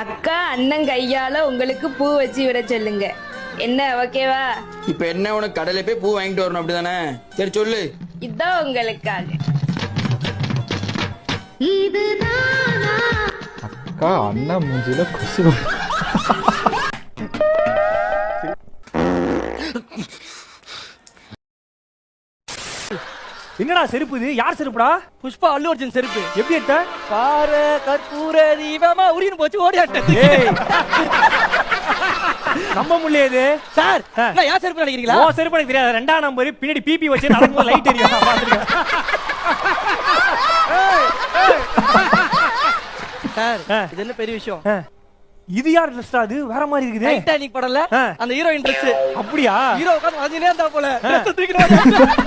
அக்கா அண்ணன் கையால உங்களுக்கு பூ வச்சு விட சொல்லுங்க. என்ன ஓகேவா? இப்ப என்ன உனக்கு கடையில போய் பூ வாங்கிட்டு வரணும் அப்படிதானே? சரி சொல்லு. இதான் உங்களுக்காக. அக்கா அண்ணா மூஞ்சில குசு. என்னடா செருப்பு இது? யார் செருப்புடா? புஷ்பா அல்லு அர்ஜுன் செருப்பு. எப்படி எடுத்த? பார கற்பூர தீபமா உரின்னு போச்சு ஓடியாட்டது. நம்ப முடியாது சார். நான் யார் செருப்பு நினைக்கிறீங்களா? ஓ செருப்பு எனக்கு தெரியாது. 2ஆம் நம்பர் பின்னாடி பிபி வச்சு நடக்கும்போது லைட் எரியும். சார் இது என்ன பெரிய விஷயம்? இது யார் ட்ரெஸ்டா? அது வேற மாதிரி இருக்குது. டைட்டானிக் படம்ல அந்த ஹீரோயின் ட்ரெஸ். அப்படியா? ஹீரோ உட்கார்ந்து வாஞ்சினே இருந்தா போல. ட்ரெஸ் தூக்கிட்டு